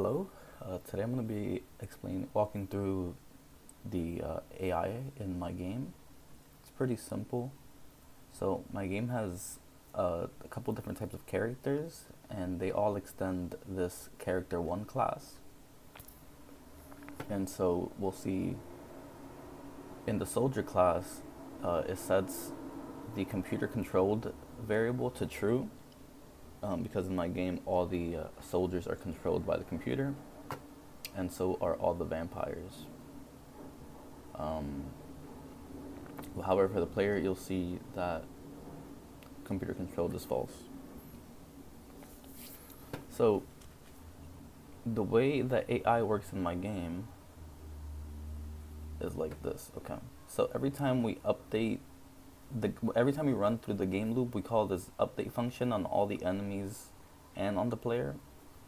Hello. Today I'm going to be walking through the AI in my game. It's pretty simple. So my game has a couple different types of characters, and they all extend this character one class. And so we'll see in the soldier class, it sets the computer controlled variable to true, because in my game all the soldiers are controlled by the computer, and so are all the vampires. Um, However, for the player, you'll see that computer controlled is false. So the way that AI works in my game is like this. Okay. So every time we run through the game loop, we call this update function on all the enemies and on the player.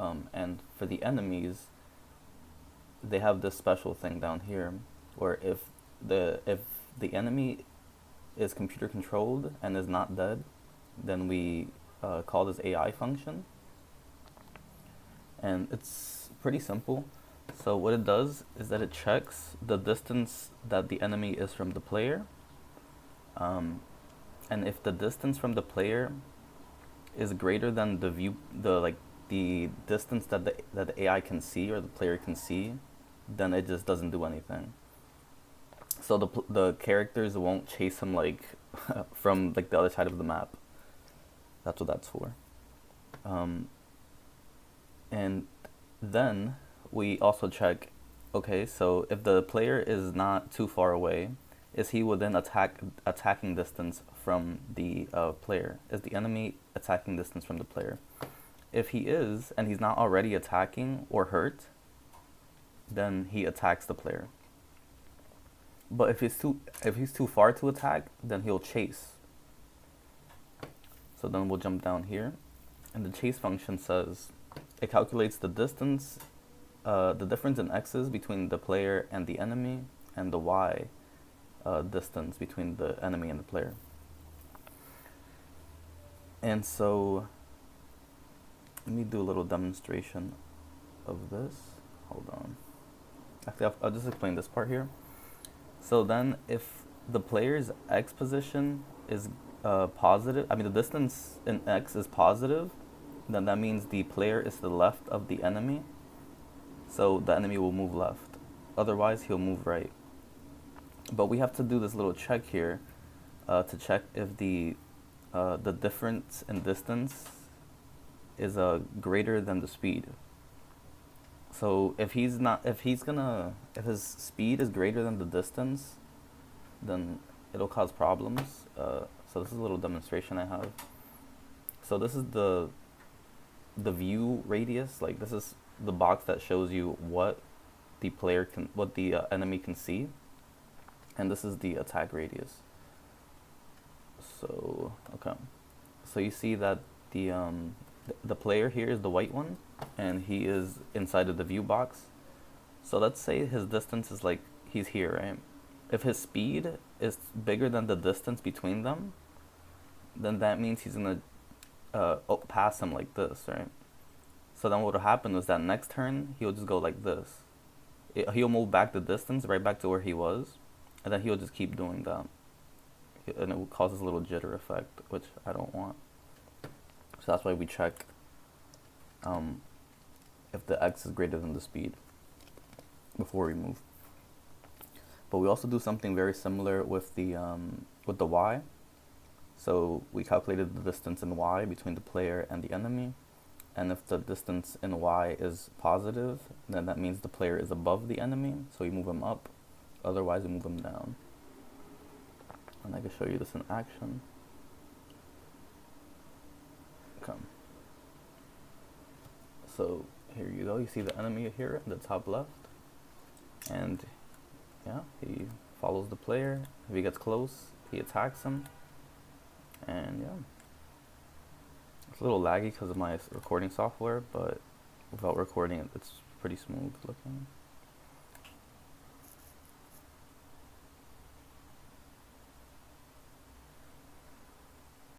And for the enemies, they have this special thing down here, where if the enemy is computer controlled and is not dead, then we call this AI function, and it's pretty simple. So what it does is that it checks the distance that the enemy is from the player, and if the distance from the player is greater than the distance that the AI can see or the player can see, then it just doesn't do anything. So the characters won't chase him from the other side of the map. That's what that's for. Um, and then we also check, okay, so if the player is not too far away, is he within attacking distance from the player? Is the enemy attacking distance from the player? If he is, and he's not already attacking or hurt, then he attacks the player. But if he's too far to attack, then he'll chase. So then we'll jump down here, and the chase function says it calculates the distance, the difference in x's between the player and the enemy, and the y distance between the enemy and the player. And so let me do a little demonstration of this. Hold on. Actually, I'll just explain this part here. So then if the player's x position is positive, I mean the distance in x is positive, then that means the player is to the left of the enemy, so the enemy will move left. Otherwise, he'll move right. But we have to do this little check here to check if the difference in distance is greater than the speed. So if his speed is greater than the distance, then it'll cause problems. So this is a little demonstration I have. So this is the view radius. Like, this is the box that shows you what the enemy can see, and this is the attack radius. So okay, so you see that the player here is the white one, and he is inside of the view box. So let's say his distance is he's here, right? If his speed is bigger than the distance between them, then that means he's gonna pass him like this, right? So then what will happen is that next turn he'll just go like this. He'll move back the distance right back to where he was, and then he'll just keep doing that, and it will cause this little jitter effect, which I don't want. So that's why we check if the x is greater than the speed before we move. But we also do something very similar with the y. So we calculated the distance in y between the player and the enemy, and if the distance in y is positive, then that means the player is above the enemy, so we move him up. Otherwise, we move him down. And I can show you this in action. Come. So here you go. You see the enemy here in the top left, and yeah, he follows the player. If he gets close, he attacks him, and yeah, it's a little laggy because of my recording software, but without recording it, it's pretty smooth looking.